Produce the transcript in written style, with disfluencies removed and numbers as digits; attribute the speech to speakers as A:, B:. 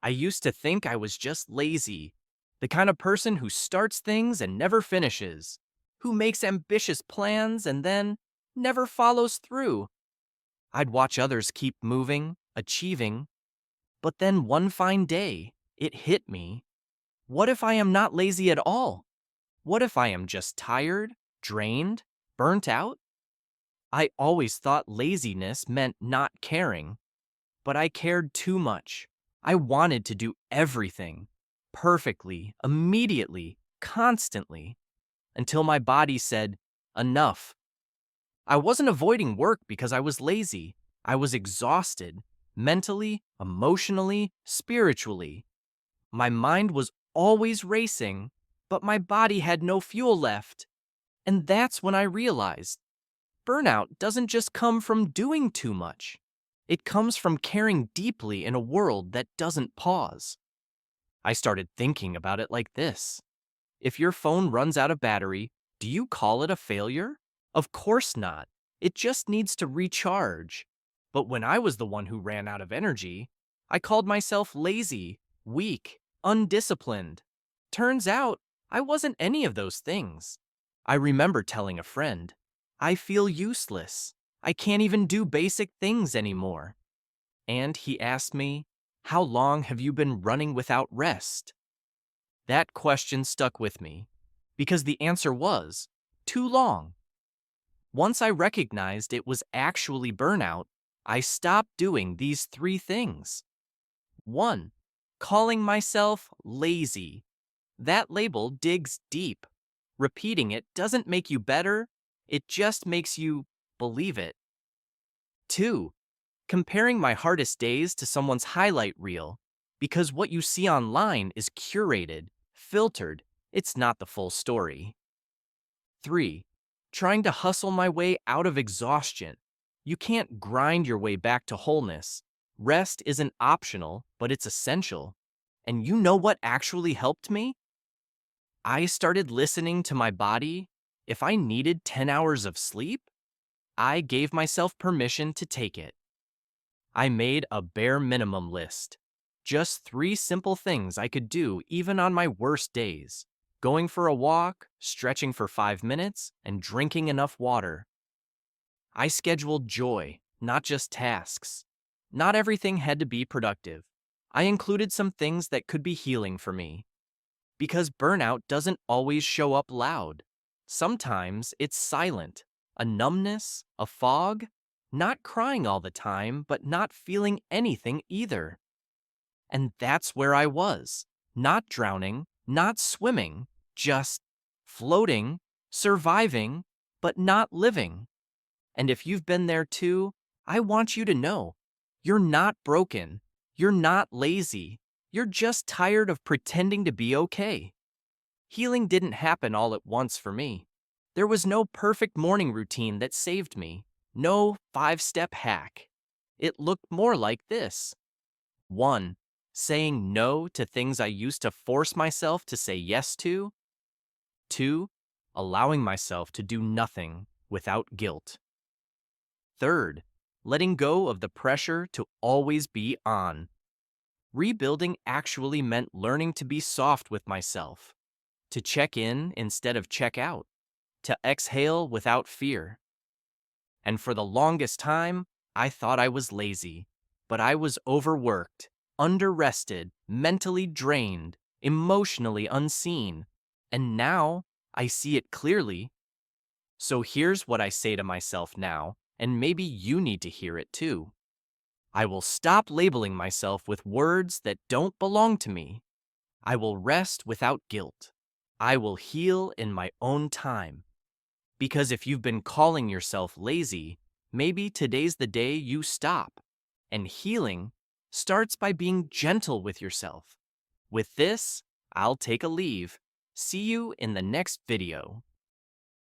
A: I used to think I was just lazy, the kind of person who starts things and never finishes, who makes ambitious plans and then never follows through. I'd watch others keep moving, achieving, but then one fine day, it hit me. What if I am not lazy at all? What if I am just tired, drained, burnt out? I always thought laziness meant not caring, but I cared too much. I wanted to do everything perfectly, immediately, constantly, until my body said, enough. I wasn't avoiding work because I was lazy. I was exhausted, mentally, emotionally, spiritually. My mind was always racing, but my body had no fuel left. And that's when I realized burnout doesn't just come from doing too much. It comes from caring deeply in a world that doesn't pause. I started thinking about it like this. If your phone runs out of battery, do you call it a failure? Of course not. It just needs to recharge. But when I was the one who ran out of energy, I called myself lazy, weak, undisciplined. Turns out, I wasn't any of those things. I remember telling a friend, I feel useless. I can't even do basic things anymore. And he asked me, how long have you been running without rest? That question stuck with me because the answer was too long. Once I recognized it was actually burnout, I stopped doing these three things. 1. Calling myself lazy. That label digs deep. Repeating it doesn't make you better, it just makes you believe it. 2. Comparing my hardest days to someone's highlight reel, because what you see online is curated, filtered, it's not the full story. 3. Trying to hustle my way out of exhaustion. You can't grind your way back to wholeness. Rest isn't optional, but it's essential. And you know what actually helped me? I started listening to my body. If I needed 10 hours of sleep, I gave myself permission to take it. I made a bare minimum list. Just 3 simple things I could do even on my worst days. Going for a walk, stretching for 5 minutes, and drinking enough water. I scheduled joy, not just tasks. Not everything had to be productive. I included some things that could be healing for me. Because burnout doesn't always show up loud. Sometimes it's silent, a numbness, a fog, not crying all the time, but not feeling anything either. And that's where I was. Not drowning, not swimming, just floating, surviving, but not living. And if you've been there too, I want you to know you're not broken. You're not lazy. You're just tired of pretending to be okay. Healing didn't happen all at once for me. There was no perfect morning routine that saved me. No 5-step hack. It looked more like this. 1. Saying no to things I used to force myself to say yes to. 2. Allowing myself to do nothing without guilt. 3. Letting go of the pressure to always be on. Rebuilding actually meant learning to be soft with myself, to check in instead of check out, to exhale without fear. And for the longest time, I thought I was lazy, but I was overworked, underrested, mentally drained, emotionally unseen. And now I see it clearly. So here's what I say to myself now, and maybe you need to hear it too. I will stop labeling myself with words that don't belong to me. I will rest without guilt. I will heal in my own time. Because if you've been calling yourself lazy, maybe today's the day you stop. And healing starts by being gentle with yourself. With this, I'll take a leave. See you in the next video.